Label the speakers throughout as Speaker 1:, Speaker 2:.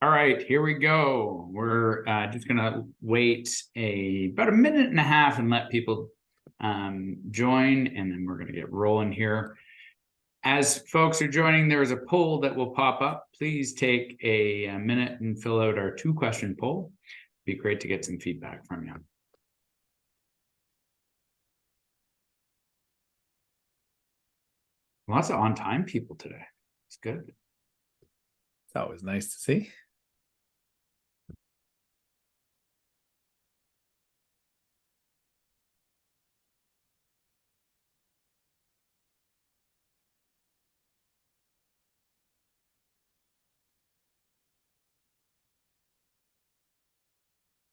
Speaker 1: All right, here we go. We're just gonna wait about a minute and a half and let people join, and then we're gonna get rolling here. As folks are joining, there is a poll that will pop up. Please take a minute and fill out our 2-question poll. It'd be great to get some feedback from you. Lots of on-time people today. It's good.
Speaker 2: It's always nice to see.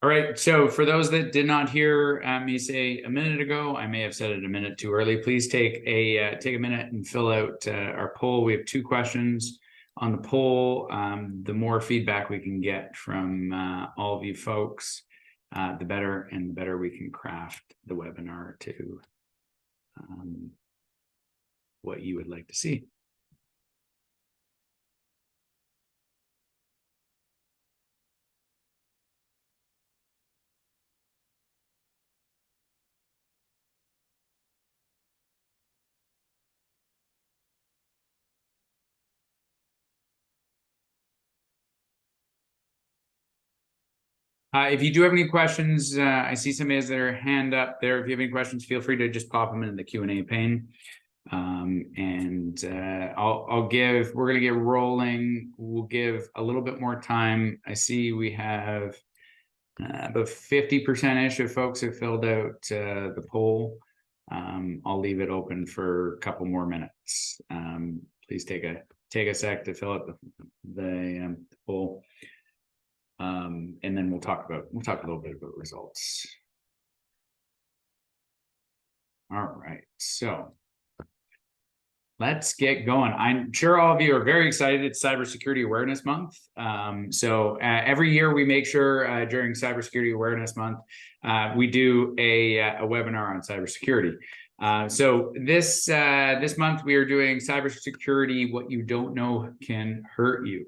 Speaker 1: All right, so for those that did not hear me say a minute ago, I may have said it a minute too early. Please take a minute and fill out our poll. We have 2 questions on the poll. The more feedback we can get from all of you folks, the better, and the better we can craft the webinar to what you would like to see. If you do have any questions, I see somebody has their hand up there. If you have any questions, feel free to just pop them in the Q&A pane. We're gonna get rolling. We'll give a little bit more time. I see we have about 50%-ish of folks have filled out the poll. I'll leave it open for a couple more minutes. Please take a sec to fill out the poll. And then we'll talk a little bit about results. All right, so let's get going. I'm sure all of you are very excited. It's Cybersecurity Awareness Month. Every year we make sure during Cybersecurity Awareness Month, we do a webinar on cybersecurity. So this month we are doing Cybersecurity, What You Don't Know Can Hurt You.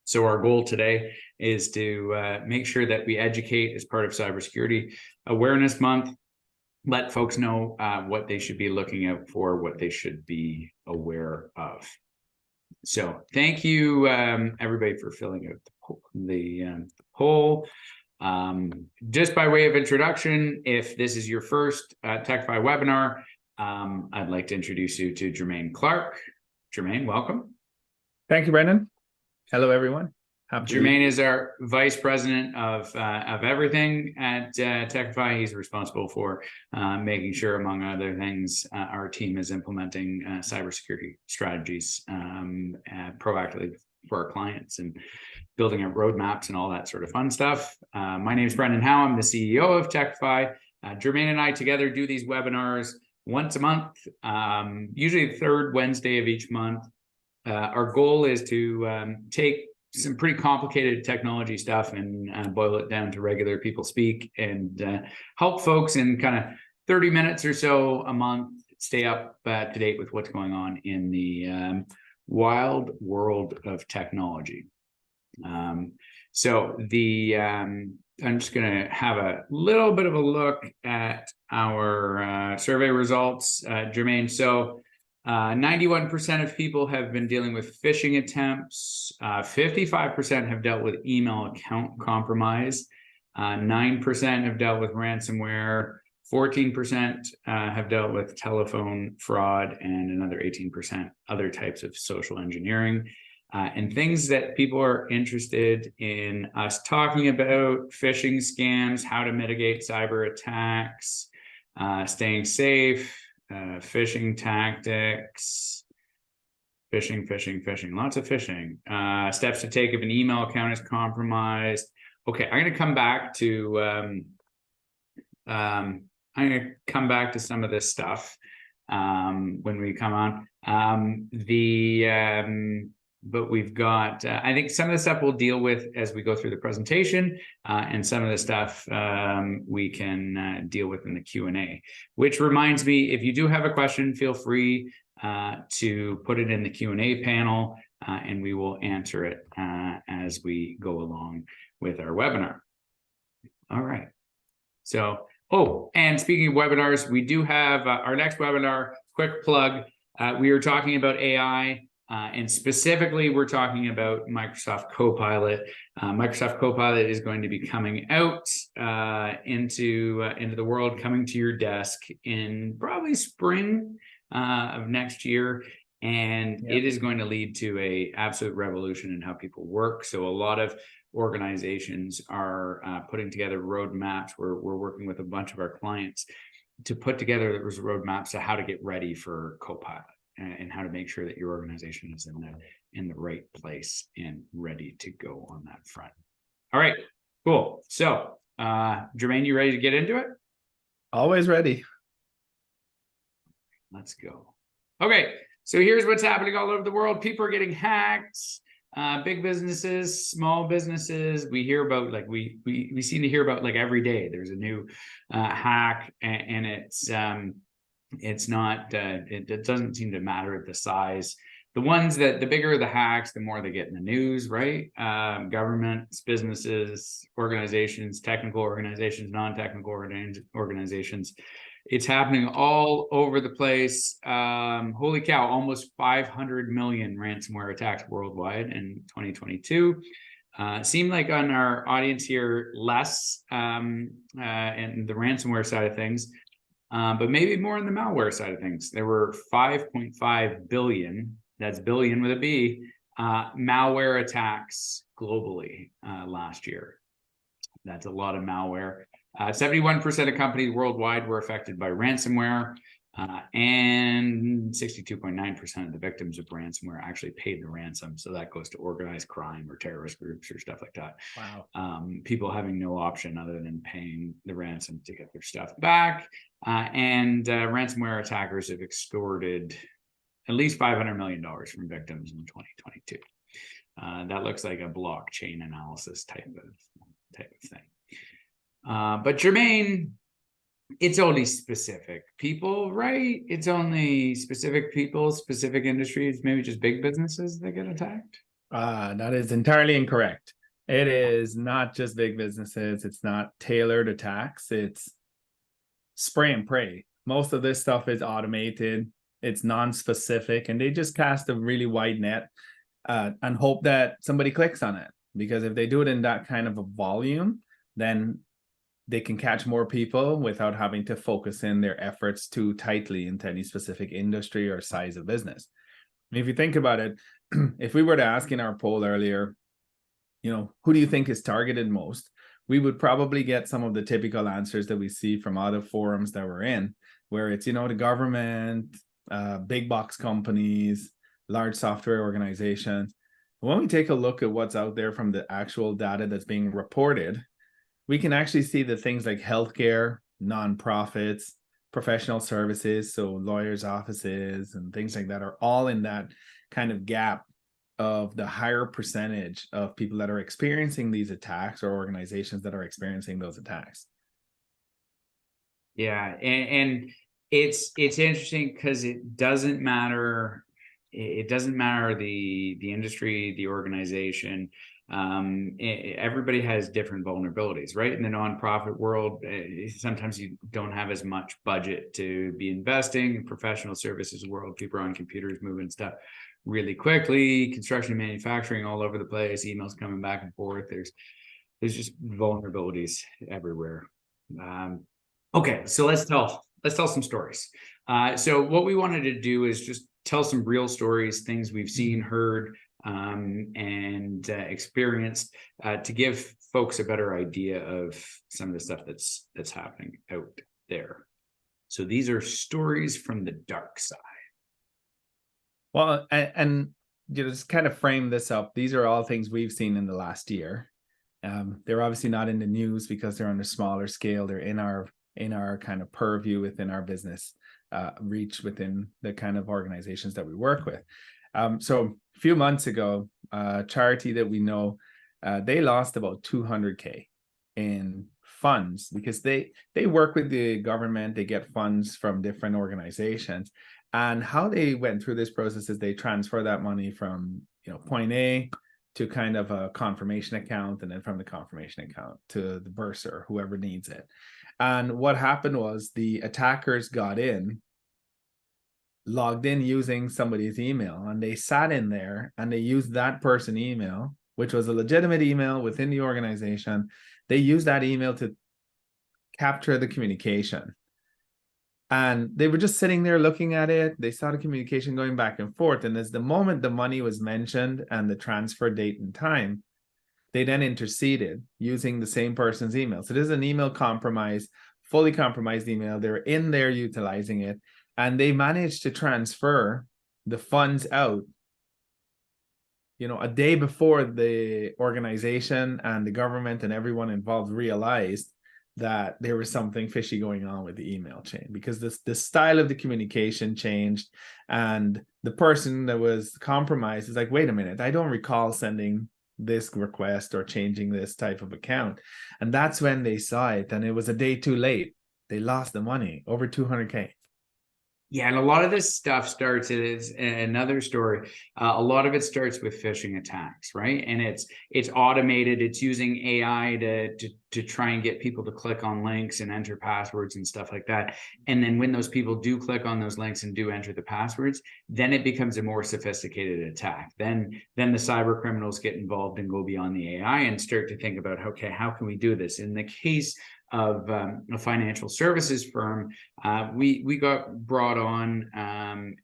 Speaker 1: So our goal today is to make sure that we educate as part of Cybersecurity Awareness Month, let folks know what they should be looking out for, what they should be aware of. So thank you, everybody, for filling out the poll. Just by way of introduction, if this is your first TechFi webinar, I'd like to introduce you to Jermaine Clark. Jermaine, welcome.
Speaker 2: Thank you, Brendan. Hello, everyone.
Speaker 1: Jermaine is our vice president of everything at TechFi. He's responsible for making sure, among other things, our team is implementing cybersecurity strategies proactively for our clients and building out roadmaps and all that sort of fun stuff. My name is Brendan Howe. I'm the CEO of TechFi. Jermaine and I together do these webinars once a month, usually the 3rd Wednesday of each month. Our goal is to take some pretty complicated technology stuff and boil it down to regular people speak, and help folks in kind of 30 minutes or so a month stay up to date with what's going on in the wild world of technology. I'm just going to have a little bit of a look at our survey results, Jermaine. So 91% of people have been dealing with phishing attempts. 55% have dealt with email account compromise. 9% have dealt with ransomware. 14% have dealt with telephone fraud, and another 18% other types of social engineering. And things that people are interested in us talking about: phishing scams, how to mitigate cyber attacks, staying safe, phishing tactics, phishing, lots of phishing, steps to take if an email account is compromised. Okay, I'm going to come back to some of this stuff when we come on. But we've got, I think some of the stuff we'll deal with as we go through the presentation, and some of the stuff we can deal with in the Q&A, which reminds me, if you do have a question, feel free to put it in the Q&A panel. and we will answer it as we go along with our webinar. All right. So, oh, and speaking of webinars, we do have our next webinar, quick plug. We are talking about AI, and specifically, we're talking about Microsoft Copilot. Microsoft Copilot is going to be coming out into the world, coming to your desk in probably spring of next year. And
Speaker 2: Yep.
Speaker 1: it is going to lead to a absolute revolution in how people work. So a lot of organizations are putting together roadmaps. We're working with a bunch of our clients to put together those roadmaps to how to get ready for Copilot and how to make sure that your organization is in the right place and ready to go on that front. All right, cool. So, Jermaine, you ready to get into it?
Speaker 2: Always ready.
Speaker 1: Let's go. Okay, so here's what's happening all over the world. People are getting hacked. Big businesses, small businesses. We hear about, like, we seem to hear about, like, every day there's a new hack, and it's not it doesn't seem to matter the size. The ones that the bigger the hacks, the more they get in the news, right? Governments, businesses, organizations, technical organizations, non-technical organizations. It's happening all over the place. Holy cow, almost 500 million ransomware attacks worldwide in 2022. Seemed like on our audience here, less and the ransomware side of things, but maybe more on the malware side of things. There were 5.5 billion, that's billion with a B, malware attacks globally last year. That's a lot of malware. 71% of companies worldwide were affected by ransomware, and 62.9% of the victims of ransomware actually paid the ransom. So that goes to organized crime or terrorist groups or stuff like that.
Speaker 2: Wow.
Speaker 1: People having no option other than paying the ransom to get their stuff back. And ransomware attackers have extorted at least $500 million from victims in 2022. That looks like a blockchain analysis type of thing. But Jermaine, it's only specific people, right? It's only specific people, specific industries, maybe just big businesses that get attacked.
Speaker 2: That is entirely incorrect. It is not just big businesses. It's not tailored attacks. It's spray and pray. Most of this stuff is automated. It's non-specific, and they just cast a really wide net and hope that somebody clicks on it. Because if they do it in that kind of a volume, then they can catch more people without having to focus in their efforts too tightly into any specific industry or size of business. And if you think about it, if we were to ask in our poll earlier, who do you think is targeted most? We would probably get some of the typical answers that we see from other forums that we're in, where it's, the government, big box companies, large software organizations. But when we take a look at what's out there from the actual data that's being reported, we can actually see that things like healthcare, nonprofits, professional services, so lawyers' offices and things like that are all in that kind of gap of the higher percentage of people that are experiencing these attacks or organizations that are experiencing those attacks.
Speaker 1: Yeah, and it's interesting because it doesn't matter. It doesn't matter the industry, the organization. Everybody has different vulnerabilities, right? In the nonprofit world, sometimes you don't have as much budget to be investing. In professional services world, people are on computers moving stuff really quickly. Construction and manufacturing all over the place, emails coming back and forth. There's just vulnerabilities everywhere. Okay, so let's tell some stories. So what we wanted to do is just tell some real stories, things we've seen, heard, and experienced, to give folks a better idea of some of the stuff that's happening out there. So these are stories from the dark side.
Speaker 2: Well, and just kind of frame this up. These are all things we've seen in the last year. They're obviously not in the news because they're on a smaller scale. They're in our kind of purview within our business reach within the kind of organizations that we work with. So a few months ago, a charity that we know, they lost about 200K in funds because they work with the government. They get funds from different organizations, and how they went through this process is they transfer that money from point A to kind of a confirmation account, and then from the confirmation account to the bursar, whoever needs it. And what happened was the attackers got in, logged in using somebody's email, and they sat in there and they used that person email, which was a legitimate email within the organization. They used that email to capture the communication. And they were just sitting there looking at it. They saw the communication going back and forth. And as the moment the money was mentioned and the transfer date and time, they then interceded using the same person's email. So this is an email compromise, fully compromised email. They're in there utilizing it. And they managed to transfer the funds out, a day before the organization and the government and everyone involved realized that there was something fishy going on with the email chain, because the style of the communication changed, and the person that was compromised is like, wait a minute, I don't recall sending this request or changing this type of account. And that's when they saw it, and it was a day too late. They lost the money, over 200K.
Speaker 1: Yeah, and a lot of this stuff starts, it is another story. A lot of it starts with phishing attacks, right? And it's automated. It's using AI to try and get people to click on links and enter passwords and stuff like that. And then when those people do click on those links and do enter the passwords, then it becomes a more sophisticated attack. Then the cyber criminals get involved and go beyond the AI and start to think about, okay, how can we do this? In the case of a financial services firm, we got brought on,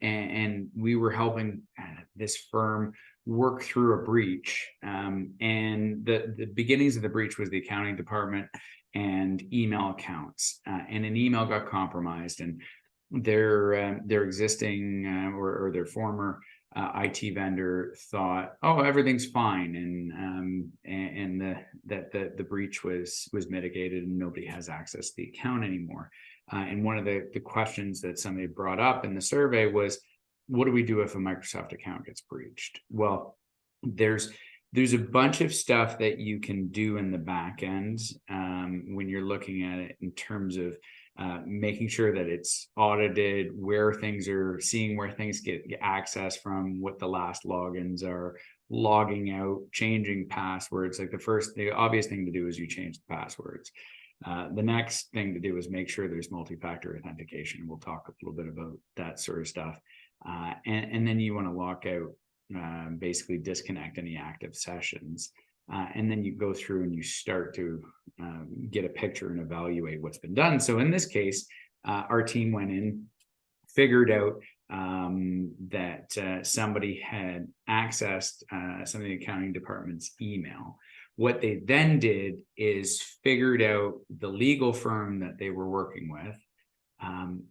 Speaker 1: and we were helping this firm work through a breach. And the beginnings of the breach was the accounting department and email accounts, and an email got compromised, and their existing or their former IT vendor thought, oh, everything's fine, and the breach was mitigated and nobody has access to the account anymore. And one of the questions that somebody brought up in the survey was, what do we do if a Microsoft account gets breached? Well, there's a bunch of stuff that you can do in the back end when you're looking at it in terms of making sure that it's audited, seeing where things get access from, what the last logins are, logging out, changing passwords. Like the obvious thing to do is you change the passwords. The next thing to do is make sure there's multi-factor authentication. We'll talk a little bit about that sort of stuff. And then you want to lock out, basically disconnect any active sessions. And then you go through and you start to get a picture and evaluate what's been done. So in this case, our team went in, figured out that somebody had accessed some of the accounting department's email. What they then did is figured out the legal firm that they were working with,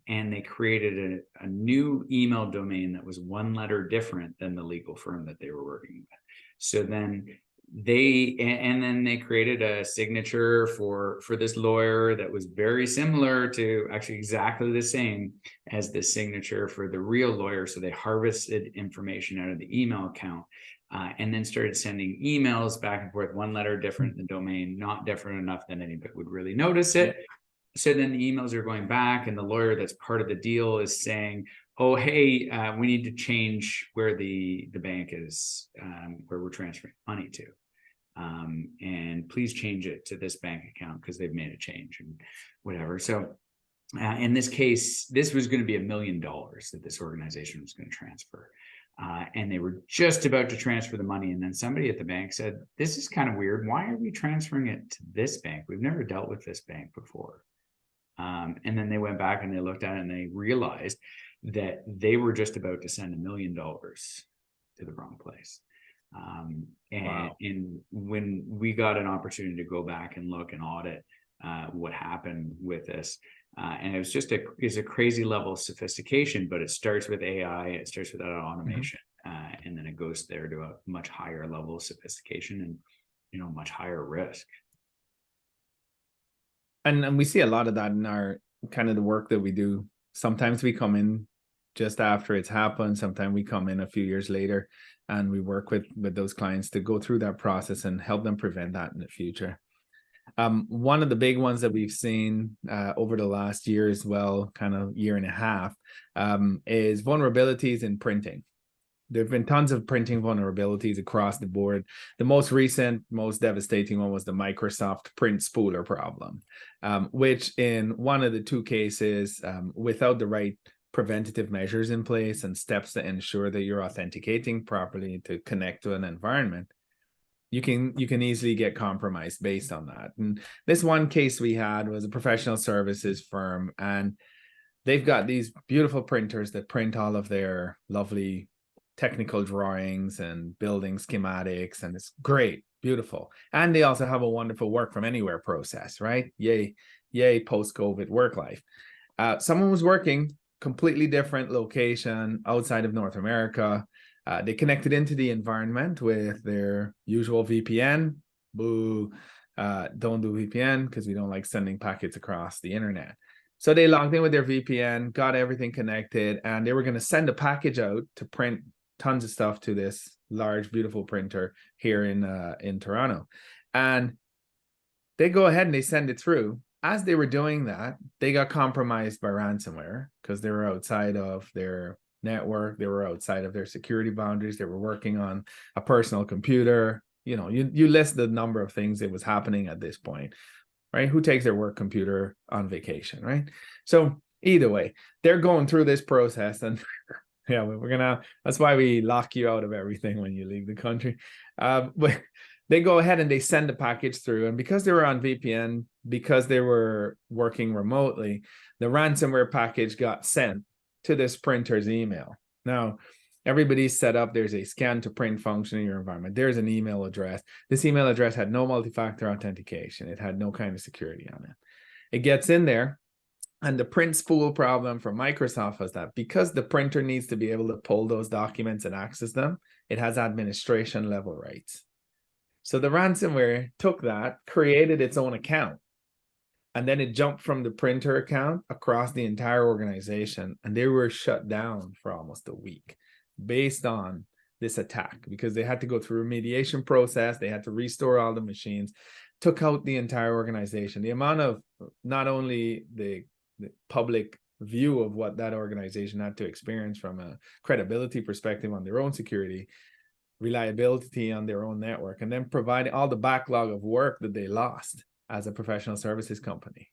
Speaker 1: and they created a new email domain that was one letter different than the legal firm that they were working with. So then they created a signature for this lawyer that was very similar to, actually exactly the same as the signature for the real lawyer. So they harvested information out of the email account, and then started sending emails back and forth, one letter different in the domain, not different enough that anybody would really notice it. So then the emails are going back, and the lawyer that's part of the deal is saying, oh, hey, we need to change where the bank is, where we're transferring money to. And please change it to this bank account because they've made a change and whatever. So in this case, this was going to be $1 million that this organization was going to transfer. And they were just about to transfer the money. And then somebody at the bank said, this is kind of weird. Why are we transferring it to this bank? We've never dealt with this bank before. And then they went back and they looked at it and they realized that they were just about to send $1 million to the wrong place. And when we got an opportunity to go back and look and audit what happened with this, and it was just it's a crazy level of sophistication, but it starts with AI, it starts with that automation, and then it goes there to a much higher level of sophistication and much higher risk.
Speaker 2: And we see a lot of that in our kind of the work that we do. Sometimes we come in just after it's happened. Sometimes we come in a few years later, and we work with those clients to go through that process and help them prevent that in the future. One of the big ones that we've seen over the last year as well, kind of year and a half, is vulnerabilities in printing. There have been tons of printing vulnerabilities across the board. The most recent, most devastating one was the Microsoft print spooler problem, which in one of the two cases, without the right preventative measures in place and steps to ensure that you're authenticating properly to connect to an environment, you can easily get compromised based on that. And this one case we had was a professional services firm, and they've got these beautiful printers that print all of their lovely technical drawings and building schematics, and it's great, beautiful. And they also have a wonderful work from anywhere process, right? Yay post-COVID work life. Someone was working completely different location outside of North America. They connected into the environment with their usual VPN. Boo, don't do VPN because we don't like sending packets across the internet. So they logged in with their VPN, got everything connected, and they were going to send a package out to print tons of stuff to this large, beautiful printer here in Toronto. And they go ahead and they send it through. As they were doing that, they got compromised by ransomware because they were outside of their network. They were outside of their security boundaries. They were working on a personal computer. You know, you list the number of things that was happening at this point, right? Who takes their work computer on vacation, right? So either way, they're going through this process, and yeah, that's why we lock you out of everything when you leave the country. But they go ahead and they send the package through, and because they were on VPN, because they were working remotely, the ransomware package got sent to this printer's email. Now, everybody's set up. There's a scan to print function in your environment. There's an email address. This email address had no multi-factor authentication. It had no kind of security on it. It gets in there, and the print spool problem for Microsoft was that because the printer needs to be able to pull those documents and access them, it has administration level rights. So the ransomware took that, created its own account, and then it jumped from the printer account across the entire organization, and they were shut down for almost a week based on this attack, because they had to go through a remediation process. They had to restore all the machines, took out the entire organization. The amount of not only the public view of what that organization had to experience from a credibility perspective on their own security, reliability on their own network, and then providing all the backlog of work that they lost as a professional services company,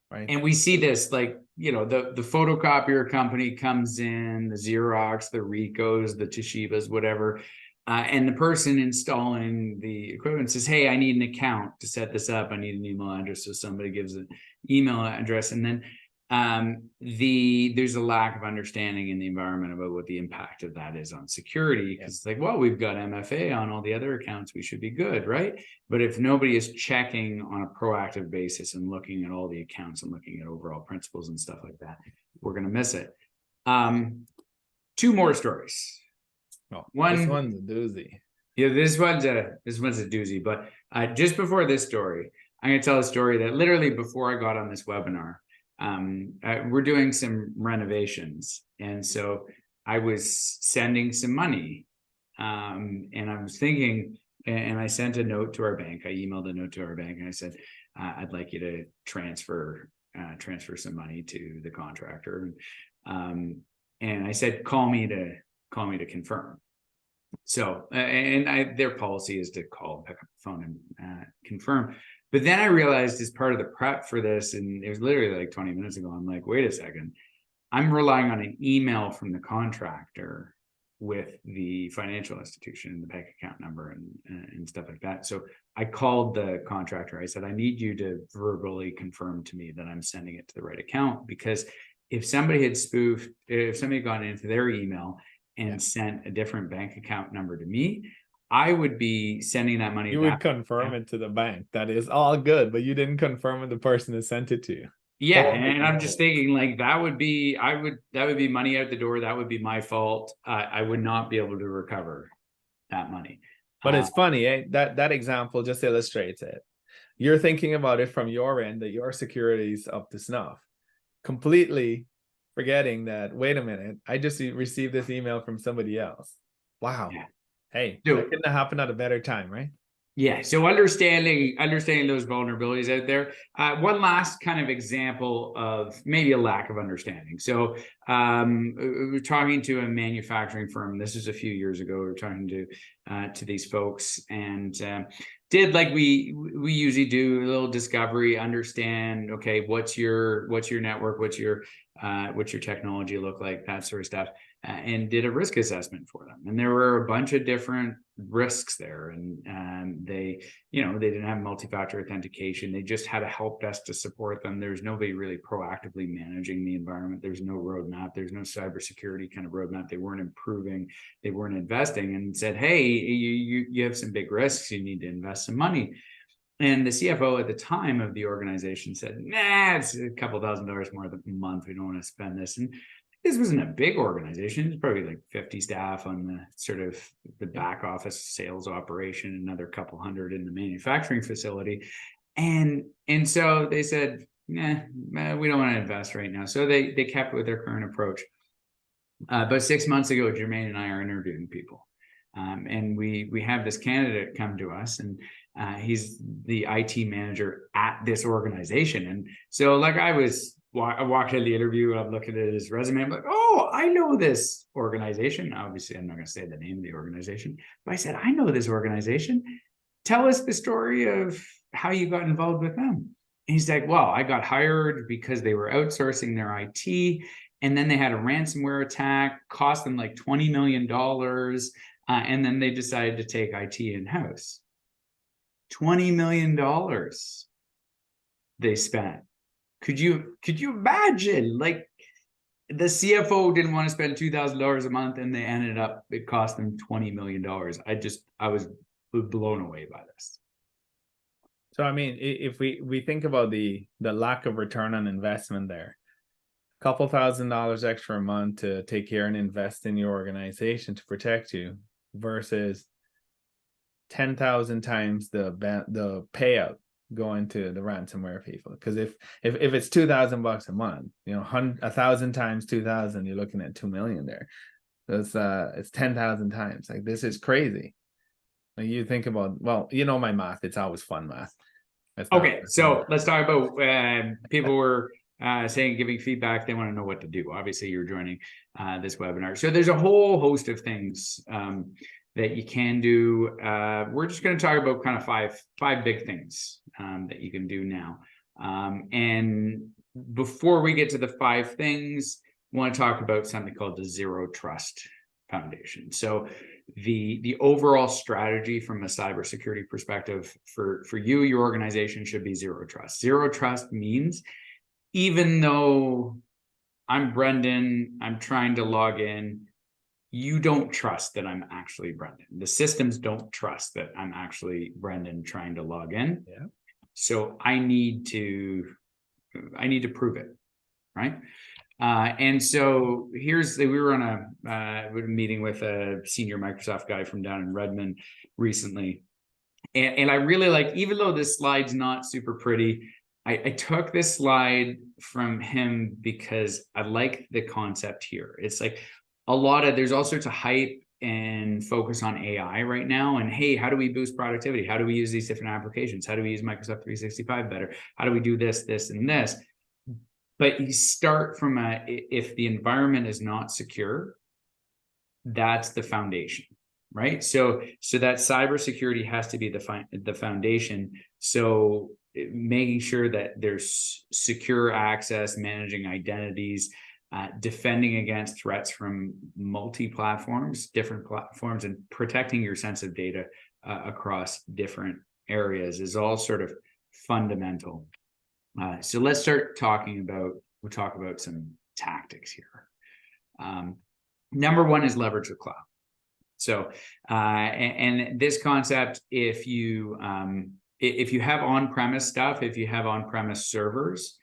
Speaker 2: right?
Speaker 1: And we see this, like, you know, the photocopier company comes in, the Xerox, the Ricos, the Toshibas, whatever, and the person installing the equipment says, hey, I need an account to set this up. I need an email address. So somebody gives an email address, and then there's a lack of understanding in the environment about what the impact of that is on security. Because it's like, well, we've got MFA on all the other accounts, we should be good, right? But if nobody is checking on a proactive basis and looking at all the accounts and looking at overall principles and stuff like that, we're going to miss it. Two more stories.
Speaker 2: Oh, this one's a doozy.
Speaker 1: Yeah, this one's a doozy. But just before this story, I'm going to tell a story that literally before I got on this webinar, we're doing some renovations, and so I was sending some money, and I was thinking, and I sent a note to our bank. I emailed a note to our bank, and I said, I'd like you to transfer some money to the contractor, and I said, call me to confirm. So, their policy is to call, pick up the phone, and confirm. But then I realized, as part of the prep for this, and it was literally like 20 minutes ago, I'm like, wait a second, I'm relying on an email from the contractor with the financial institution, the bank account number, and stuff like that. So I called the contractor. I said, I need you to verbally confirm to me that I'm sending it to the right account, because if somebody had gone into their email and sent a different bank account number to me, I would be sending that money.
Speaker 2: You would confirm it to the bank. That is all good, but you didn't confirm with the person that sent it to you.
Speaker 1: Yeah, and I'm just thinking, like, that would be money out the door. That would be my fault. I would not be able to recover that money.
Speaker 2: But it's funny, eh? That example just illustrates it. You're thinking about it from your end, that your security is up to snuff, completely forgetting that, wait a minute, I just received this email from somebody else. Wow.
Speaker 1: Yeah.
Speaker 2: Hey, that couldn't have happened at a better time, right?
Speaker 1: Yeah, so understanding those vulnerabilities out there. One last kind of example of maybe a lack of understanding. So we were talking to a manufacturing firm. This is a few years ago. We were talking to these folks, and did like we usually do a little discovery, understand, okay, what's your network, what's your technology look like, that sort of stuff, and did a risk assessment for them. And there were a bunch of different risks there, and they didn't have multi-factor authentication. They just had a help desk to support them. There's nobody really proactively managing the environment. There's no roadmap. There's no cybersecurity kind of roadmap. They weren't improving. They weren't investing, and said, hey, you have some big risks. You need to invest some money. And the CFO at the time of the organization said, nah, it's a couple $1,000s more a month. We don't want to spend this. And this wasn't a big organization. It's probably like 50 staff on the sort of the back office sales operation, another couple hundred in the manufacturing facility. And so they said, nah, we don't want to invest right now. So they kept with their current approach. But 6 months ago, Jermaine and I are interviewing people. And we have this candidate come to us, and he's the IT manager at this organization. And so like I walked into the interview, I'm looking at his resume, I'm like, oh, I know this organization. Obviously, I'm not going to say the name of the organization, but I said, I know this organization. Tell us the story of how you got involved with them. And he's like, well, I got hired because they were outsourcing their IT. And then they had a ransomware attack, cost them like $20 million. And then they decided to take IT in-house. $20 million they spent. Could you imagine? Like, the CFO didn't want to spend $2,000 a month, and they ended up, it cost them $20 million. I was blown away by this.
Speaker 2: So, I mean, if we think about the lack of return on investment there, a couple $1,000s extra a month to take care and invest in your organization to protect you versus 10,000 times the payout going to the ransomware people. Because if it's $2,000 a month, 1,000 times 2,000, you're looking at 2 million there. So it's 10,000 times. Like, this is crazy. Like, you think about, well, my math, it's always fun math.
Speaker 1: Okay, so let's talk about people were saying, giving feedback. They want to know what to do. Obviously, you're joining this webinar. So there's a whole host of things that you can do. We're just going to talk about kind of five big things that you can do now. And before we get to the 5 things, I want to talk about something called the Zero Trust Foundation. So the overall strategy from a cybersecurity perspective for you, your organization, should be zero trust. Zero trust means, even though I'm Brendan, I'm trying to log in, you don't trust that I'm actually Brendan. The systems don't trust that I'm actually Brendan trying to log in.
Speaker 2: Yeah.
Speaker 1: So I need to prove it, right? And so we were on a meeting with a senior Microsoft guy from down in Redmond recently. And I really like, even though this slide's not super pretty, I took this slide from him because I like the concept here. It's like there's all sorts of hype and focus on AI right now. And hey, how do we boost productivity? How do we use these different applications? How do we use Microsoft 365 better? How do we do this, this, and this? But you start from if the environment is not secure, that's the foundation, right? So that cybersecurity has to be the foundation. So making sure that there's secure access, managing identities, defending against threats from multi-platforms, different platforms, and protecting your sensitive data across different areas is all sort of fundamental. So let's start talking about, we'll talk about some tactics here. Number one is leverage the cloud. So, and this concept, if you have on-premise stuff, if you have on-premise servers,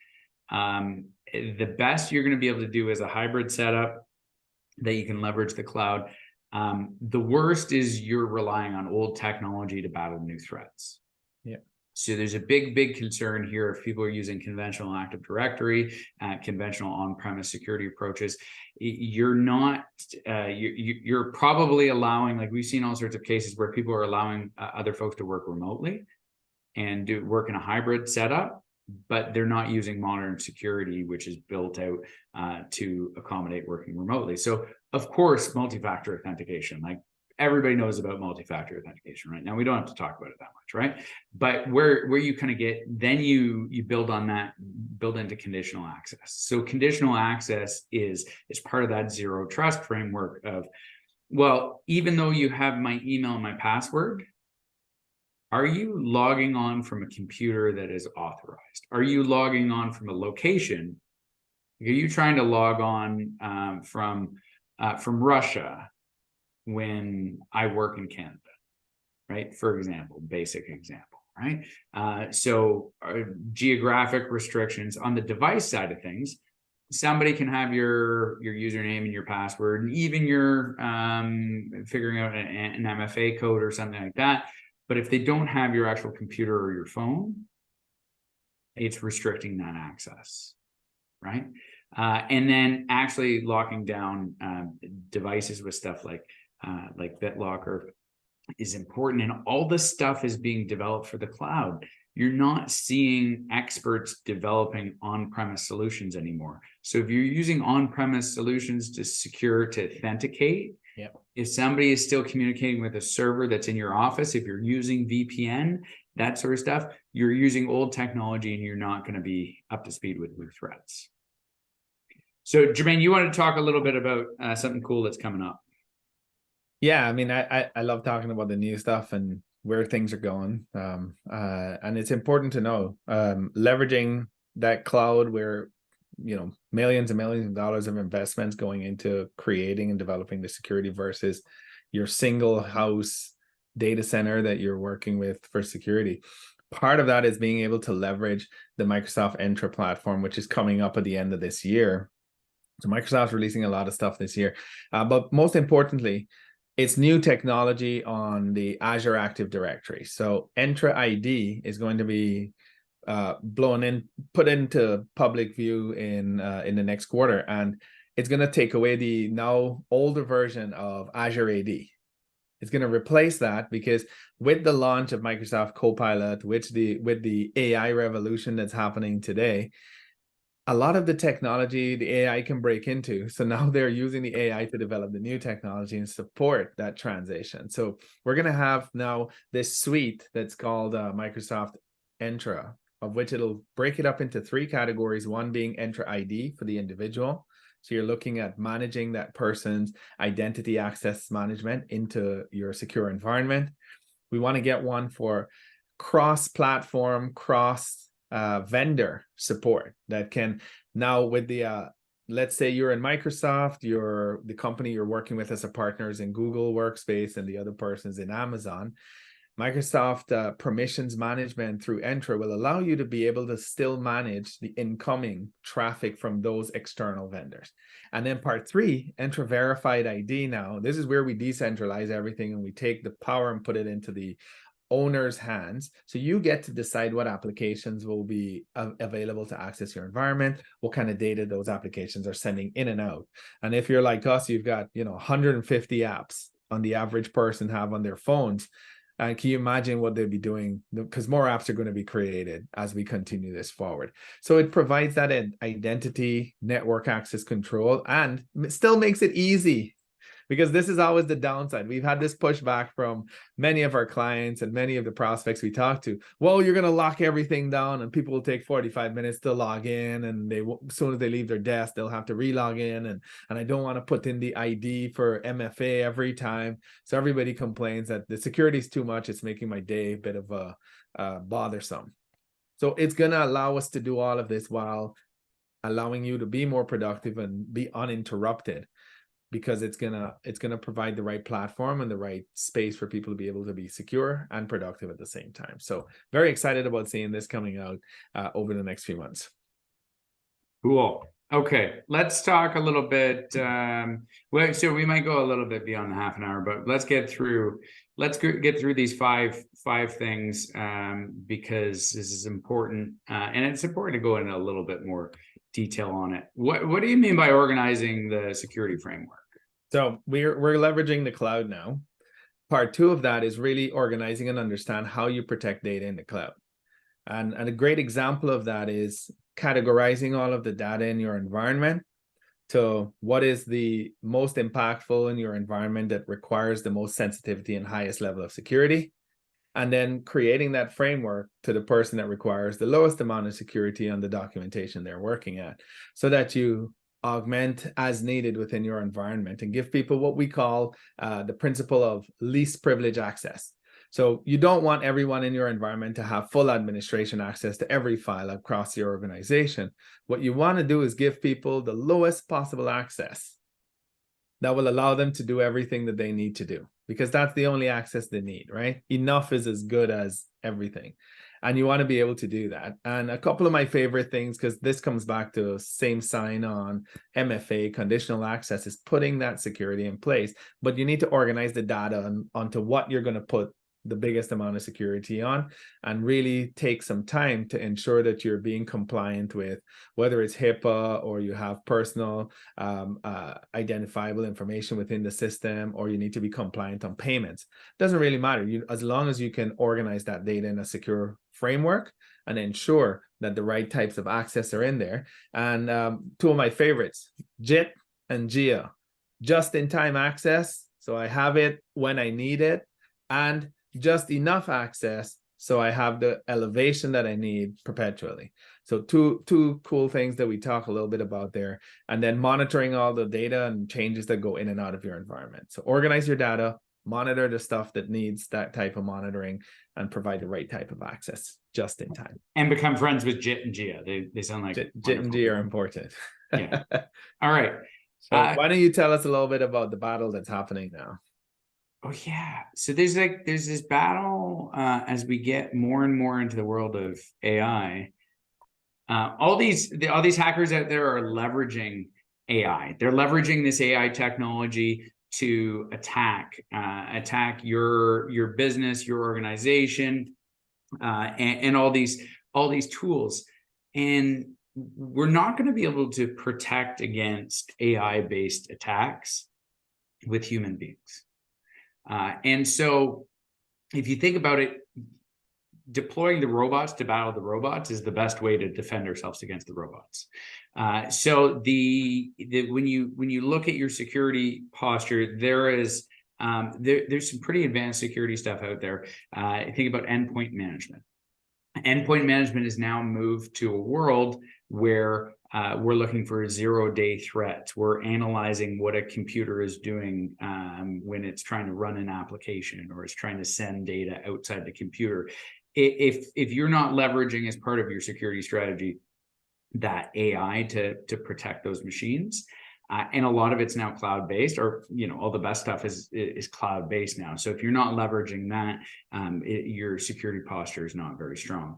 Speaker 1: the best you're going to be able to do is a hybrid setup that you can leverage the cloud. The worst is you're relying on old technology to battle new threats.
Speaker 2: Yeah.
Speaker 1: So there's a big concern here if people are using conventional Active Directory, conventional on-premise security approaches. You're not, you're probably allowing, like we've seen all sorts of cases where people are allowing other folks to work remotely and do work in a hybrid setup, but they're not using modern security, which is built out to accommodate working remotely. So of course, multi-factor authentication, like everybody knows about multi-factor authentication, right? Now we don't have to talk about it that much, right? But where you kind of get, then you build on that, build into conditional access. So conditional access is part of that zero trust framework of, well, even though you have my email and my password, are you logging on from a computer that is authorized? Are you logging on from a location? Are you trying to log on from Russia when I work in Canada, right? For example, basic example, right? So geographic restrictions on the device side of things, somebody can have your username and your password, and even your figuring out an MFA code or something like that. But if they don't have your actual computer or your phone, it's restricting that access, right? And then actually locking down devices with stuff like BitLocker is important. And all this stuff is being developed for the cloud. You're not seeing experts developing on-premise solutions anymore. So if you're using on-premise solutions to secure, to authenticate,
Speaker 2: yep.
Speaker 1: If somebody is still communicating with a server that's in your office, if you're using VPN, that sort of stuff, you're using old technology and you're not going to be up to speed with new threats. So Jermaine, you want to talk a little bit about something cool that's coming up?
Speaker 2: Yeah, I mean, I love talking about the new stuff and where things are going. And it's important to know, leveraging that cloud where, you know, millions and millions of dollars of investments going into creating and developing the security versus your single house data center that you're working with for security. Part of that is being able to leverage the Microsoft Entra platform, which is coming up at the end of this year. So Microsoft's releasing a lot of stuff this year, but most importantly, it's new technology on the Azure Active Directory. So Entra ID is going to be put into public view in the next quarter, and it's going to take away the now older version of Azure AD. It's going to replace that because with the launch of Microsoft Copilot, with the AI revolution that's happening today, a lot of the technology the AI can break into. So now they're using the AI to develop the new technology and support that transition. So we're going to have now this suite that's called Microsoft Entra, of which it'll break it up into 3 categories, one being Entra ID for the individual. So you're looking at managing that person's identity access management into your secure environment. We want to get one for cross-platform, vendor support that can now with the let's say you're in Microsoft, the company you're working with as a partner is in Google Workspace and the other person's in Amazon. Microsoft permissions management through Entra will allow you to be able to still manage the incoming traffic from those external vendors. And then part 3, Entra Verified ID. Now, this is where we decentralize everything and we take the power and put it into the owner's hands. So you get to decide what applications will be available to access your environment, what kind of data those applications are sending in and out. And if you're like us, you've got, 150 apps on the average person have on their phones. And can you imagine what they'll be doing? Because more apps are going to be created as we continue this forward. So it provides that identity, network access control, and still makes it easy. Because this is always the downside. We've had this pushback from many of our clients and many of the prospects we talk to. Well, you're going to lock everything down and people will take 45 minutes to log in, and as soon as they leave their desk, they'll have to re-log in. And I don't want to put in the ID for MFA every time. So everybody complains that the security is too much. It's making my day a bit of a bothersome. So it's going to allow us to do all of this while allowing you to be more productive and be uninterrupted, because it's gonna provide the right platform and the right space for people to be able to be secure and productive at the same time. So very excited about seeing this coming out over the next few months.
Speaker 1: Cool. Okay, let's talk a little bit. Well, so we might go a little bit beyond the half an hour, but get through these five things because this is important, and it's important to go into a little bit more detail on it. What do you mean by organizing the security framework?
Speaker 2: So we're leveraging the cloud now. Part two of that is really organizing and understand how you protect data in the cloud. And a great example of that is categorizing all of the data in your environment to what is the most impactful in your environment that requires the most sensitivity and highest level of security. And then creating that framework to the person that requires the lowest amount of security on the documentation they're working at, so that you augment as needed within your environment and give people what we call the principle of least privilege access. So you don't want everyone in your environment to have full administration access to every file across your organization. What you want to do is give people the lowest possible access that will allow them to do everything that they need to do, because that's the only access they need, right? Enough is as good as everything. And you want to be able to do that. And a couple of my favorite things, because this comes back to same sign on MFA, conditional access, is putting that security in place. But you need to organize the data onto what you're going to put the biggest amount of security on, and really take some time to ensure that you're being compliant with whether it's HIPAA or you have personal identifiable information within the system, or you need to be compliant on payments. Doesn't really matter. As long as you can organize that data in a secure framework and ensure that the right types of access are in there. And two of my favorites, JIT and JIA, just-in-time access. So I have it when I need it, and just enough access so I have the elevation that I need perpetually. So two cool things that we talk a little bit about there. And then monitoring all the data and changes that go in and out of your environment. So organize your data, monitor the stuff that needs that type of monitoring, and provide the right type of access just in time.
Speaker 1: And become friends with JIT and GIA. They sound like
Speaker 2: JIT and GIA are important.
Speaker 1: Yeah. All right.
Speaker 2: So why don't you tell us a little bit about the battle that's happening now?
Speaker 1: Oh yeah. So there's this battle as we get more and more into the world of AI. All these hackers out there are leveraging AI. They're leveraging this AI technology to attack your business, your organization, and all these tools. And we're not going to be able to protect against AI-based attacks with human beings. And so if you think about it, deploying the robots to battle the robots is the best way to defend ourselves against the robots. So when you look at your security posture, there's some pretty advanced security stuff out there. Think about endpoint management. Endpoint management is now moved to a world where we're looking for zero-day threats. We're analyzing what a computer is doing when it's trying to run an application or it's trying to send data outside the computer. If you're not leveraging as part of your security strategy that AI to protect those machines, and a lot of it's now cloud-based, or all the best stuff is cloud-based now. So if you're not leveraging that, your security posture is not very strong.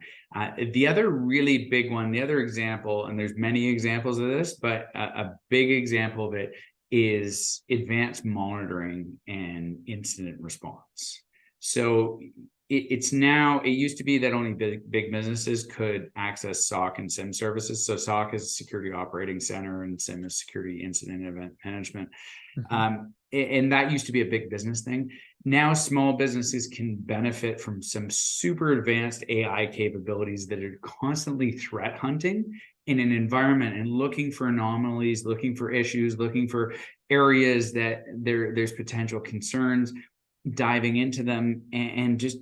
Speaker 1: The other really big one, the other example, and there's many examples of this, but a big example of it is advanced monitoring and incident response. So it used to be that only big businesses could access SOC and SIM services. So SOC is Security Operating Center and SIM is Security Incident Event Management. Mm-hmm. And that used to be a big business thing. Now small businesses can benefit from some super advanced AI capabilities that are constantly threat hunting in an environment and looking for anomalies, looking for issues, looking for areas that there's potential concerns, diving into them, and just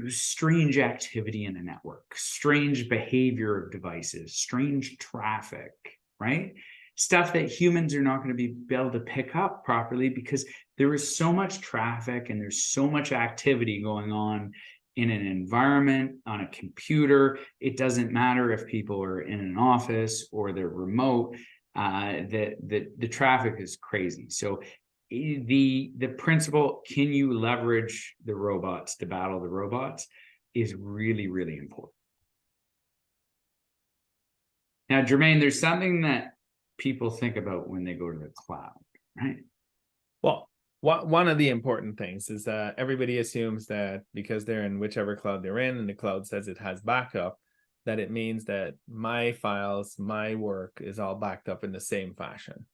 Speaker 1: strange activity in a network, strange behavior of devices, strange traffic, right? Stuff that humans are not going to be able to pick up properly because there is so much traffic and there's so much activity going on in an environment, on a computer. It doesn't matter if people are in an office or they're remote, the traffic is crazy. So the principle, can you leverage the robots to battle the robots, is really, really important. Now, Jermaine, there's something that people think about when they go to the cloud, right?
Speaker 2: Well, one of the important things is that everybody assumes that because they're in whichever cloud they're in and the cloud says it has backup, that it means that my files, my work is all backed up in the same fashion.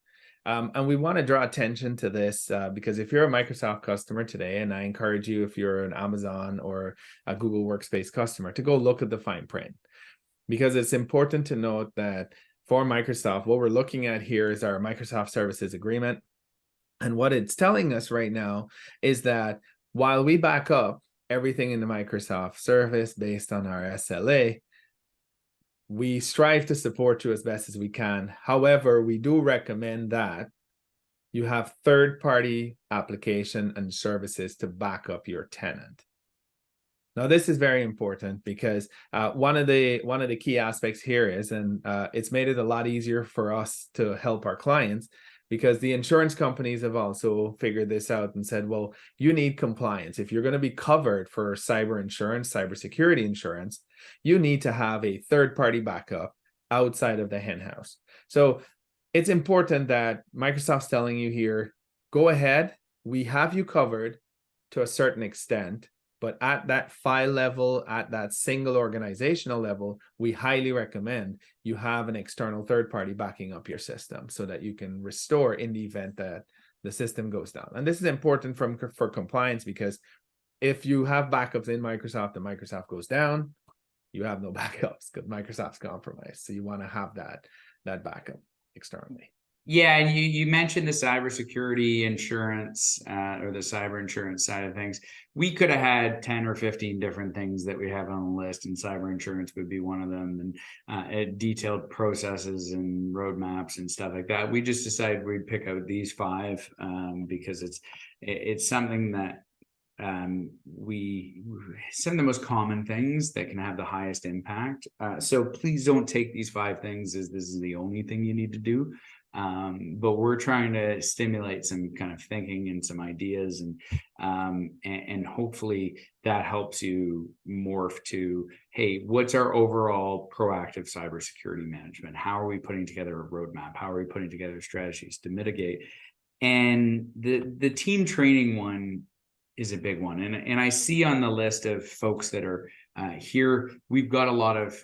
Speaker 2: And we want to draw attention to this because if you're a Microsoft customer today, and I encourage you, if you're an Amazon or a Google Workspace customer, to go look at the fine print, because it's important to note that for Microsoft, what we're looking at here is our Microsoft Services Agreement. And what it's telling us right now is that while we back up everything in the Microsoft service based on our SLA, we strive to support you as best as we can. However, we do recommend that you have third-party application and services to back up your tenant. Now, this is very important because one of the key aspects here is, and it's made it a lot easier for us to help our clients, because the insurance companies have also figured this out and said, well, you need compliance. If you're going to be covered for cyber insurance, cybersecurity insurance, you need to have a third-party backup outside of the hen house. So it's important that Microsoft's telling you here, go ahead, we have you covered to a certain extent, but at that file level, at that single organizational level, we highly recommend you have an external third party backing up your system so that you can restore in the event that the system goes down. And this is important for compliance, because if you have backups in Microsoft and Microsoft goes down, you have no backups because Microsoft's compromised. So you want to have that backup externally.
Speaker 1: Yeah, and you mentioned the cybersecurity insurance or the cyber insurance side of things. We could have had 10 or 15 different things that we have on the list, and cyber insurance would be one of them, and detailed processes and roadmaps and stuff like that. We just decided we'd pick out these 5 because it's something that some of the most common things that can have the highest impact. So please don't take these 5 things as this is the only thing you need to do. But we're trying to stimulate some kind of thinking and some ideas, and hopefully that helps you morph to, hey, what's our overall proactive cybersecurity management? How are we putting together a roadmap? How are we putting together strategies to mitigate? And the team training one is a big one, and I see on the list of folks that are here, we've got a lot of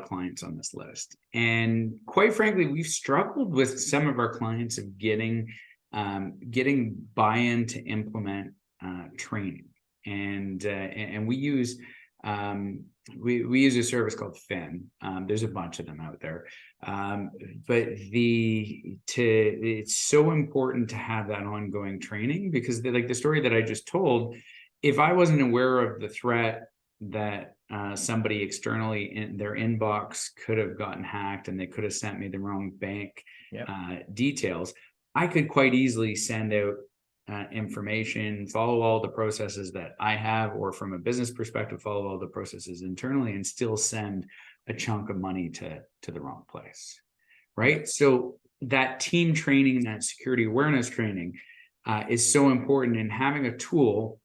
Speaker 1: clients on this list, and quite frankly, we've struggled with some of our clients of getting buy-in to implement training, and we use we use a service called Fin. There's a bunch of them out there, but it's so important to have that ongoing training, because like the story that I just told, if I wasn't aware of the threat that somebody externally in their inbox could have gotten hacked and they could have sent me the wrong bank details, I could quite easily send out information, follow all the processes that I have, or from a business perspective, follow all the processes internally, and still send a chunk of money to the wrong place, right? So that team training and that security awareness training is so important, in having a tool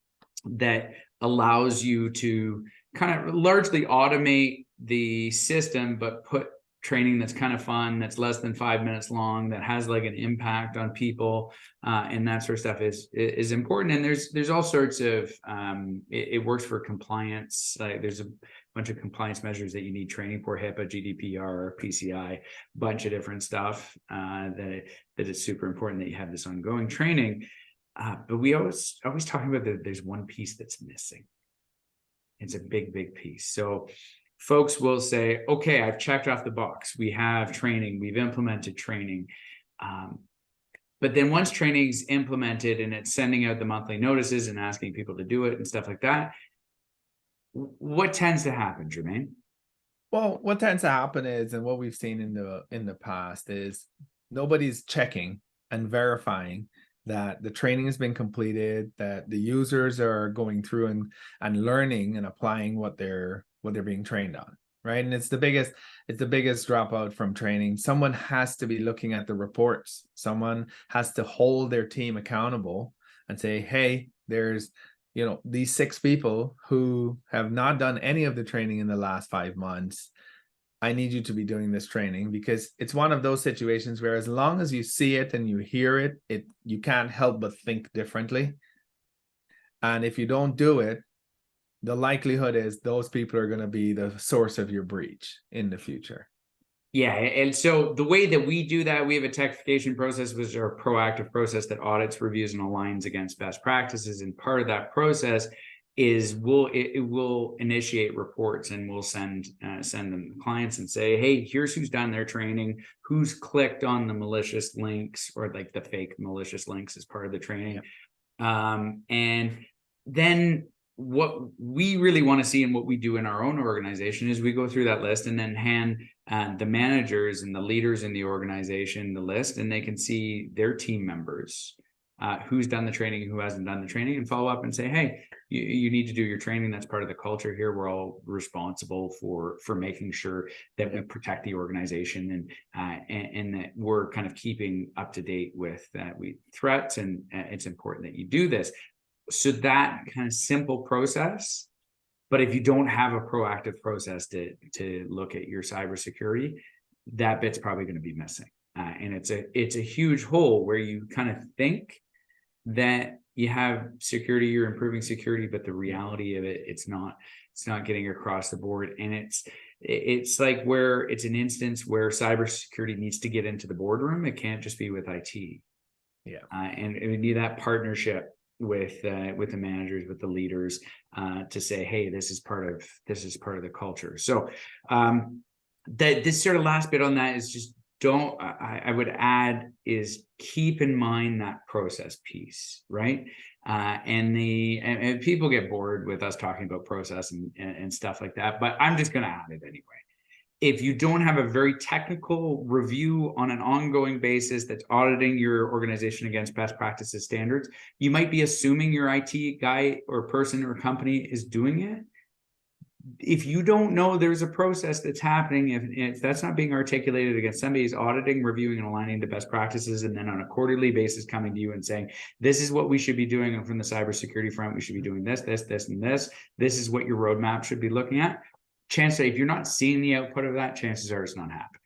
Speaker 1: that allows you to kind of largely automate the system, but put training that's kind of fun, that's less than 5 minutes long, that has like an impact on people, and that sort of stuff is important. And there's all sorts of it works for compliance. Like there's a bunch of compliance measures that you need training for: HIPAA, GDPR, PCI, bunch of different stuff that is super important that you have this ongoing training. But we always talking about that there's one piece that's missing. It's a big piece. So folks will say, okay, I've checked off the box. We have training, we've implemented training. But then once training's implemented and it's sending out the monthly notices and asking people to do it and stuff like that, what tends to happen, Jermaine?
Speaker 2: Well, what tends to happen is, and what we've seen in the past, is nobody's checking and verifying that the training has been completed, that the users are going through and learning and applying what they're being trained on, right? And it's the biggest dropout from training. Someone has to be looking at the reports. Someone has to hold their team accountable and say, hey, there's these 6 people who have not done any of the training in the last 5 months. I need you to be doing this training, because it's one of those situations where as long as you see it and you hear it, you can't help but think differently. And if you don't do it, the likelihood is those people are going to be the source of your breach in the future.
Speaker 1: Yeah, and so the way that we do that, we have a technification process, which is our proactive process that audits, reviews, and aligns against best practices. And part of that process is it will initiate reports, and we'll send them to clients and say, hey, here's who's done their training, who's clicked on the malicious links or like the fake malicious links as part of the training. Yep. And then what we really want to see and what we do in our own organization is we go through that list and then hand the managers and the leaders in the organization the list, and they can see their team members, who's done the training and who hasn't done the training, and follow up and say, hey, you need to do your training. That's part of the culture here. We're all responsible for making sure that we protect the organization and that we're kind of keeping up to date with threats, and it's important that you do this. So that kind of simple process. But if you don't have a proactive process to look at your cybersecurity, that bit's probably going to be missing. And it's a huge hole where you kind of think that you have security, you're improving security, but the reality of it, it's not getting across the board. And it's like where it's an instance where cybersecurity needs to get into the boardroom. It can't just be with IT. Yeah. And we need that partnership with the managers, with the leaders, to say, hey, this is part of the culture. So this sort of last bit on that is just I would add is keep in mind that process piece, right? And people get bored with us talking about process and stuff like that, but I'm just going to add it anyway. If you don't have a very technical review on an ongoing basis that's auditing your organization against best practices standards, you might be assuming your IT guy or person or company is doing it. If you don't know there's a process that's happening, if that's not being articulated against somebody's auditing, reviewing, and aligning to best practices, and then on a quarterly basis coming to you and saying, this is what we should be doing from the cybersecurity front, we should be doing this, this, this, and this. This is what your roadmap should be looking at. Chances are, if you're not seeing the output of that, chances are it's not happening.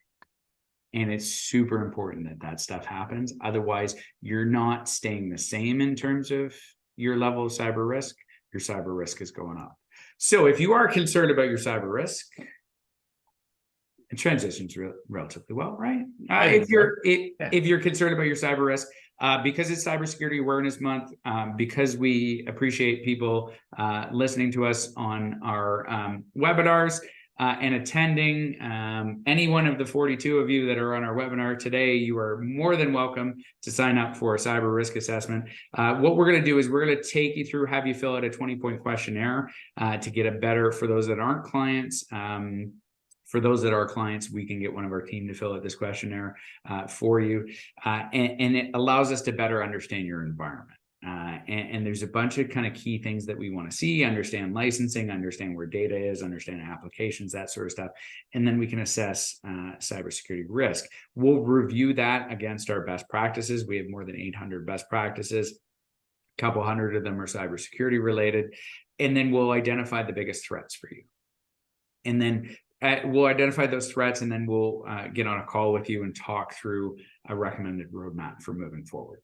Speaker 1: And it's super important that stuff happens. Otherwise, you're not staying the same in terms of your level of cyber risk. Your cyber risk is going up. So if you are concerned about your cyber risk, it transitions relatively well, right? If you're concerned about your cyber risk, because it's Cybersecurity Awareness Month, because we appreciate people listening to us on our webinars and attending, any one of the 42 of you that are on our webinar today, you are more than welcome to sign up for a cyber risk assessment. What we're going to do is we're going to take you through, have you fill out a 20-point questionnaire to get a better, for those that aren't clients. For those that are clients, we can get one of our team to fill out this questionnaire for you. And it allows us to better understand your environment. And there's a bunch of kind of key things that we want to see, understand licensing, understand where data is, understand applications, that sort of stuff. And then we can assess cybersecurity risk. We'll review that against our best practices. We have more than 800 best practices. A couple hundred of them are cybersecurity related. And then we'll identify the biggest threats for you. And then we'll identify those threats, and then we'll get on a call with you and talk through a recommended roadmap for moving forward.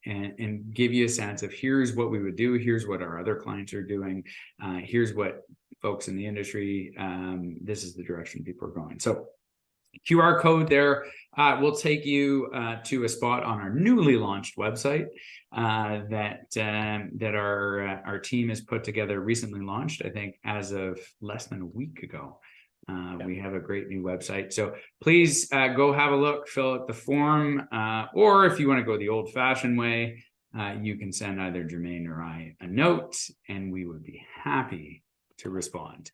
Speaker 1: And give you a sense of here's what we would do, here's what our other clients are doing, here's what folks in the industry, this is the direction people are going. So QR code there will take you to a spot on our newly launched website that our team has put together, recently launched, I think as of less than a week ago. We have a great new website. So please go have a look, fill out the form, or if you want to go the old-fashioned way, you can send either Jermaine or I a note, and we would be happy to respond.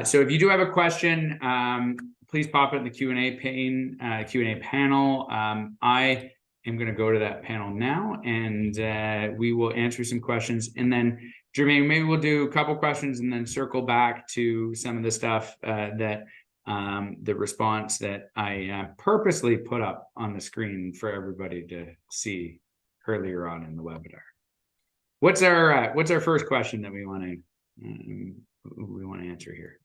Speaker 1: So if you do have a question, please pop it in the Q&A pane, Q&A panel. I am going to go to that panel now, and we will answer some questions, and then Jermaine, maybe we'll do a couple questions and then circle back to some of the stuff that the response that I purposely put up on the screen for everybody to see earlier on in the webinar. What's our first question that we want to answer here?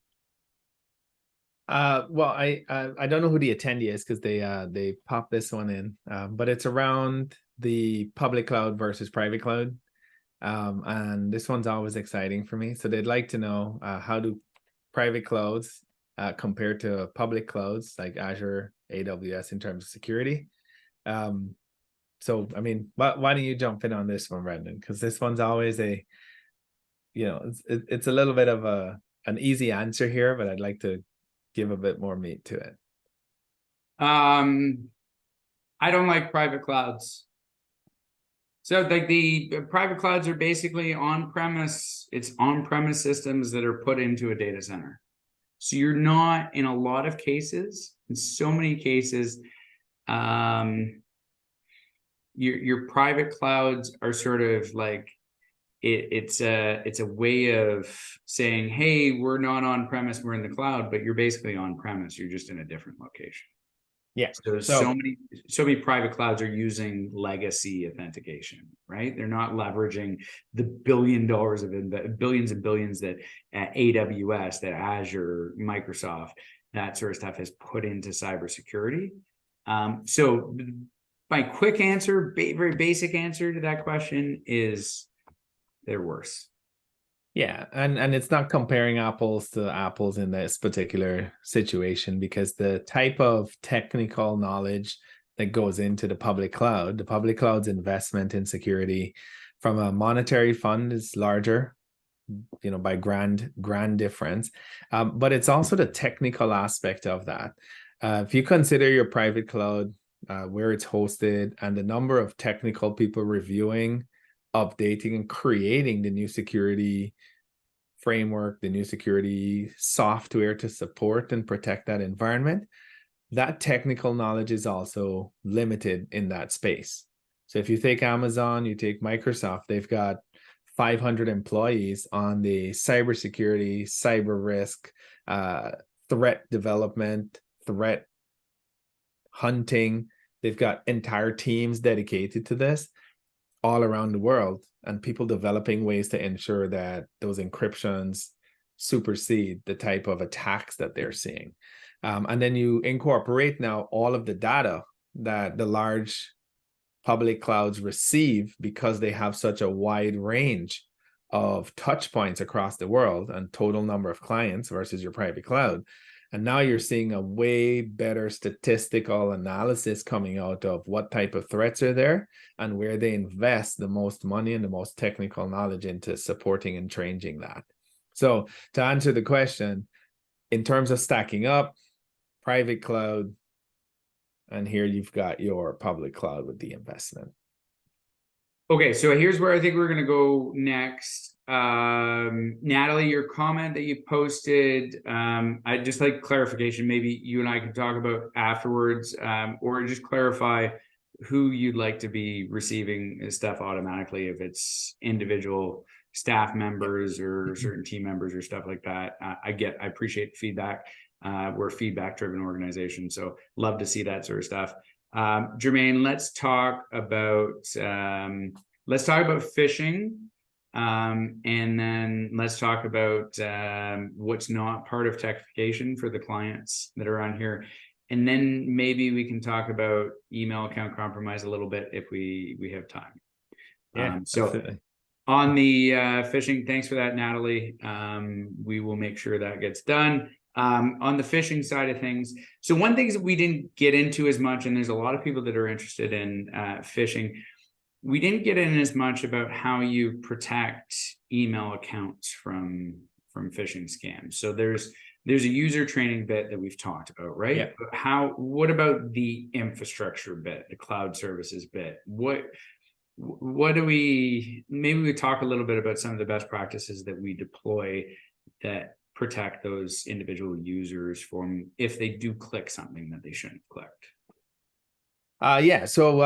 Speaker 2: Well, I don't know who the attendee is because they popped this one in, but it's around the public cloud versus private cloud. And this one's always exciting for me. So they'd like to know how do private clouds compare to public clouds like Azure, AWS in terms of security. So I mean, why don't you jump in on this one, Brendan? Because this one's always it's a little bit of an easy answer here, but I'd like to give a bit more meat to it.
Speaker 1: I don't like private clouds. So like the private clouds are basically on-premise, it's on-premise systems that are put into a data center. So you're not, in a lot of cases, in so many cases, your private clouds are sort of like it's a way of saying, hey, we're not on premise, we're in the cloud, but you're basically on premise, you're just in a different location.
Speaker 2: Yeah.
Speaker 1: So many private clouds are using legacy authentication, right? They're not leveraging the billions and billions that AWS, that Azure, Microsoft, that sort of stuff has put into cybersecurity. So my quick answer, very basic answer to that question is they're worse.
Speaker 2: Yeah, and it's not comparing apples to apples in this particular situation, because the type of technical knowledge that goes into the public cloud's investment in security from a monetary fund is larger, by grand difference. But it's also the technical aspect of that. If you consider your private cloud, where it's hosted, and the number of technical people reviewing, updating, and creating the new security framework, the new security software to support and protect that environment, that technical knowledge is also limited in that space. So if you take Amazon, you take Microsoft, they've got 500 employees on the cybersecurity, cyber risk, threat development, threat hunting. They've got entire teams dedicated to this all around the world, and people developing ways to ensure that those encryptions supersede the type of attacks that they're seeing. And then you incorporate now all of the data that the large public clouds receive, because they have such a wide range of touch points across the world and total number of clients versus your private cloud. And now you're seeing a way better statistical analysis coming out of what type of threats are there and where they invest the most money and the most technical knowledge into supporting and changing that. So to answer the question, in terms of stacking up, private cloud, and here you've got your public cloud with the investment.
Speaker 1: Okay, so here's where I think we're going to go next. Natalie, your comment that you posted, I'd just like clarification. Maybe you and I can talk about afterwards, or just clarify who you'd like to be receiving stuff automatically, if it's individual staff members or certain team members or stuff like that. I appreciate the feedback. We're a feedback-driven organization, so love to see that sort of stuff. Jermaine, let's talk about phishing, and then let's talk about what's not part of techification for the clients that are on here, and then maybe we can talk about email account compromise a little bit if we have time.
Speaker 2: Yeah,
Speaker 1: so absolutely. On the phishing, thanks for that, Natalie. We will make sure that gets done. On the phishing side of things, so one thing that we didn't get into as much, and there's a lot of people that are interested in phishing, we didn't get in as much about how you protect email accounts from phishing scams. So there's a user training bit that we've talked about, right?
Speaker 2: Yeah.
Speaker 1: But what about the infrastructure bit, the cloud services bit? What do maybe we talk a little bit about some of the best practices that we deploy that protect those individual users from if they do click something that they shouldn't have clicked.
Speaker 2: Yeah. So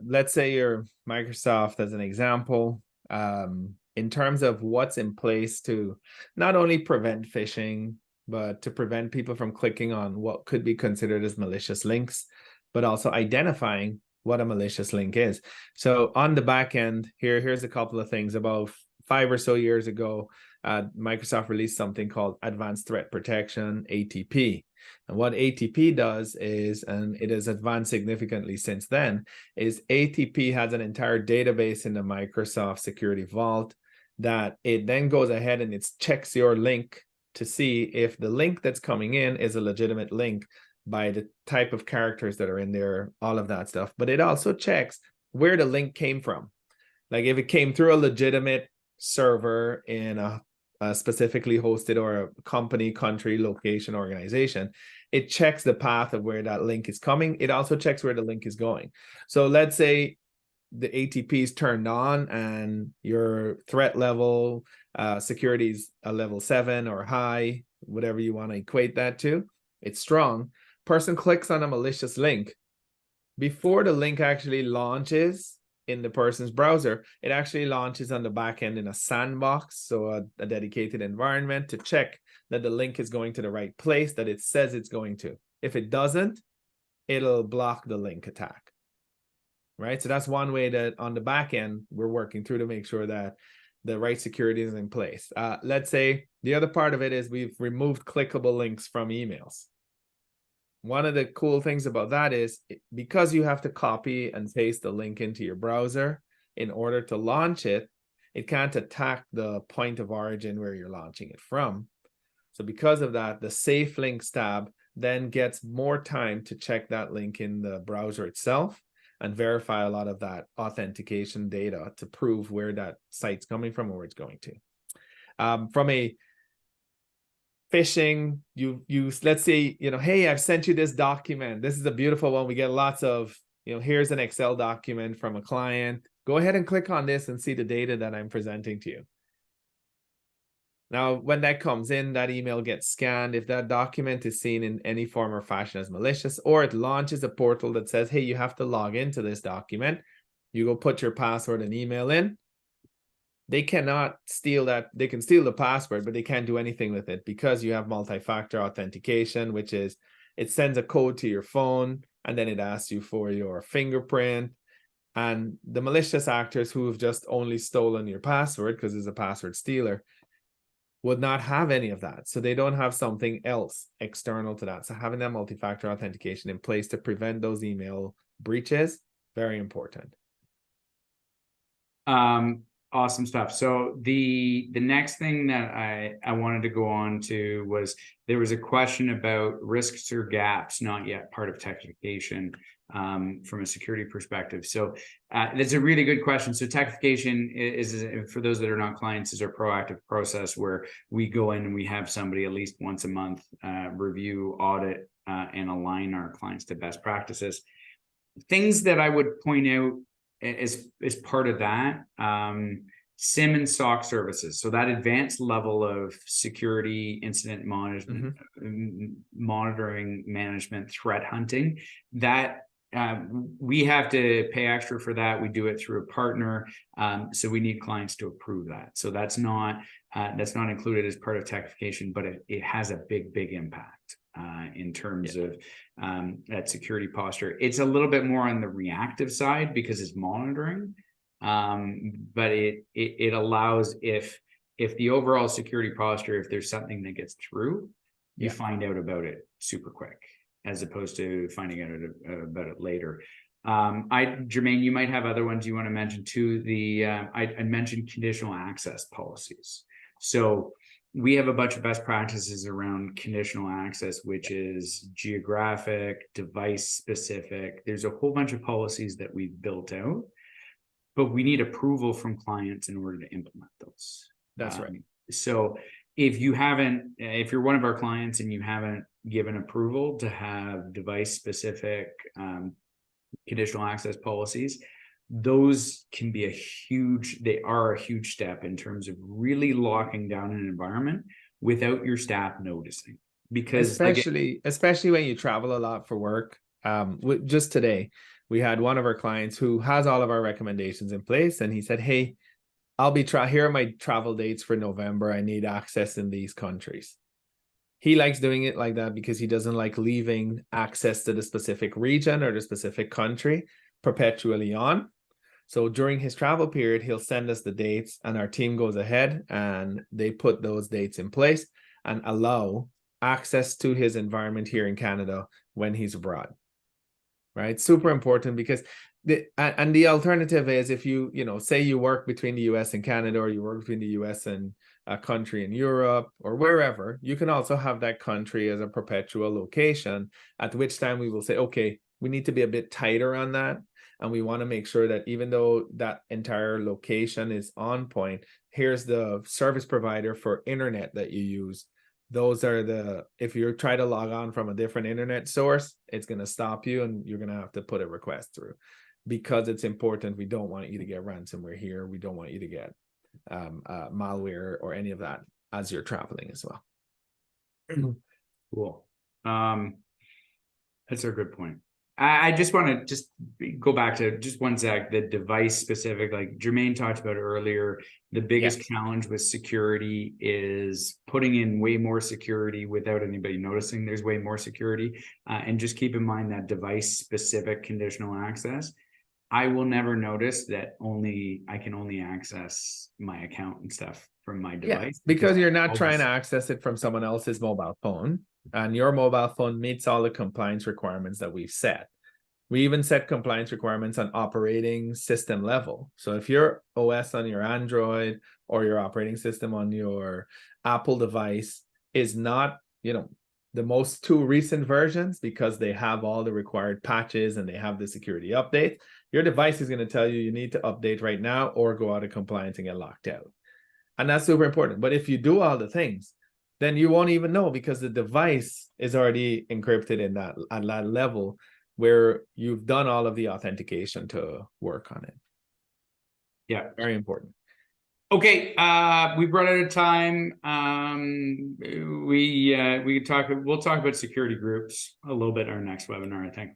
Speaker 2: let's say you're Microsoft as an example. In terms of what's in place to not only prevent phishing, but to prevent people from clicking on what could be considered as malicious links, but also identifying what a malicious link is. So on the back end, here's a couple of things. About 5 or so years ago, Microsoft released something called Advanced Threat Protection, ATP. And what ATP does is, and it has advanced significantly since then, is ATP has an entire database in the Microsoft Security Vault that it then goes ahead and it checks your link to see if the link that's coming in is a legitimate link by the type of characters that are in there, all of that stuff. But it also checks where the link came from. Like if it came through a legitimate server in a specifically hosted or a company, country, location, organization, it checks the path of where that link is coming. It also checks where the link is going. So let's say the ATP is turned on and your threat level, security is a level 7 or high, whatever you want to equate that to. It's strong. Person clicks on a malicious link. Before the link actually launches in the person's browser, it actually launches on the back end in a sandbox, so a dedicated environment to check that the link is going to the right place that it says it's going to. If it doesn't, it'll block the link attack. Right? So that's one way that on the back end, we're working through to make sure that the right security is in place. Let's say the other part of it is we've removed clickable links from emails. One of the cool things about that is because you have to copy and paste the link into your browser in order to launch it, it can't attack the point of origin where you're launching it from. So because of that, the safe links tab then gets more time to check that link in the browser itself and verify a lot of that authentication data to prove where that site's coming from or where it's going to. From a phishing, you let's say, hey, I've sent you this document. This is a beautiful one. We get lots of, here's an Excel document from a client. Go ahead and click on this and see the data that I'm presenting to you. Now, when that comes in, that email gets scanned. If that document is seen in any form or fashion as malicious, or it launches a portal that says, hey, you have to log into this document, you go put your password and email in. They cannot steal that. They can steal the password, but they can't do anything with it because you have multi-factor authentication, which is it sends a code to your phone and then it asks you for your fingerprint. And the malicious actors who have just only stolen your password because it's a password stealer would not have any of that. So they don't have something else external to that. So having that multi-factor authentication in place to prevent those email breaches, very important.
Speaker 1: Awesome stuff. So the next thing that I wanted to go on to was there was a question about risks or gaps not yet part of technification from a security perspective. So that's a really good question. So technification is, for those that are not clients, is our proactive process where we go in and we have somebody at least once a month review, audit, and align our clients to best practices. Things that I would point out as part of that, SIM and SOC services. So that advanced level of security, incident management, monitoring management, threat hunting, that we have to pay extra for that. We do it through a partner. So we need clients to approve that. So that's not included as part of technification, but it has a big impact in terms of that security posture. It's a little bit more on the reactive side because it's monitoring, but it allows if the overall security posture, if there's something that gets through, you find out about it super quick, as opposed to finding out about it later. Jermaine, you might have other ones you want to mention too. I mentioned conditional access policies. So we have a bunch of best practices around conditional access, which is geographic, device specific. There's a whole bunch of policies that we've built out, but we need approval from clients in order to implement those.
Speaker 2: That's right.
Speaker 1: So if you're one of our clients and you haven't given approval to have device specific conditional access policies, those can be a huge step in terms of really locking down an environment without your staff noticing. Because
Speaker 2: especially when you travel a lot for work. Just today, we had one of our clients who has all of our recommendations in place, and he said, hey, here are my travel dates for November. I need access in these countries. He likes doing it like that because he doesn't like leaving access to the specific region or the specific country perpetually on. So during his travel period, he'll send us the dates, and our team goes ahead and they put those dates in place and allow access to his environment here in Canada when he's abroad. Right? Super important, because the alternative is, if you say you work between the US and Canada, or you work between the US and a country in Europe or wherever, you can also have that country as a perpetual location, at which time we will say, okay, we need to be a bit tighter on that. And we want to make sure that even though that entire location is on point, here's the service provider for internet that you use. Those are if you try to log on from a different internet source, it's going to stop you and you're going to have to put a request through, because it's important. We don't want you to get ransomware here. We don't want you to get malware or any of that as you're traveling as well.
Speaker 1: Cool. That's a good point. I just want to go back to just one sec, the device specific, like Jermaine talked about earlier. The biggest challenge with security is putting in way more security without anybody noticing there's way more security. And just keep in mind that device specific conditional access. I will never notice that I can only access my account and stuff from my device.
Speaker 2: Because you're not trying to access it from someone else's mobile phone, and your mobile phone meets all the compliance requirements that we've set. We even set compliance requirements on operating system level. So if your OS on your Android or your operating system on your Apple device is not, the most two recent versions, because they have all the required patches and they have the security updates, your device is going to tell you you need to update right now or go out of compliance and get locked out. And that's super important. But if you do all the things, then you won't even know, because the device is already encrypted at that level where you've done all of the authentication to work on it.
Speaker 1: Yeah.
Speaker 2: Very important.
Speaker 1: Okay, we brought out of time. We'll talk about security groups a little bit in our next webinar, I think.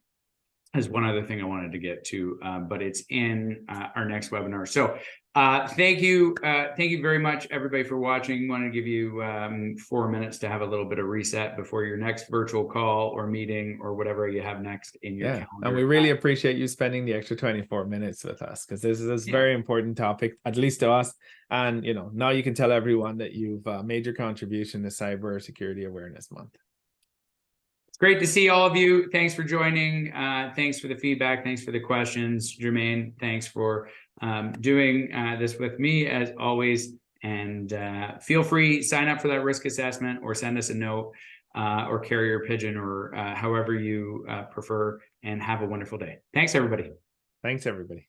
Speaker 1: There's one other thing I wanted to get to, but it's in our next webinar. So thank you very much, everybody, for watching. Want to give you 4 minutes to have a little bit of reset before your next virtual call or meeting or whatever you have next in your calendar.
Speaker 2: And we really appreciate you spending the extra 24 minutes with us, because this is a very important topic, at least to us. And now you can tell everyone that you've made your contribution to Cybersecurity Awareness Month.
Speaker 1: It's great to see all of you. Thanks for joining. Thanks for the feedback. Thanks for the questions. Jermaine, thanks for doing this with me as always. And feel free, sign up for that risk assessment or send us a note or carrier pigeon or however you prefer, and have a wonderful day. Thanks, everybody.
Speaker 2: Thanks, everybody.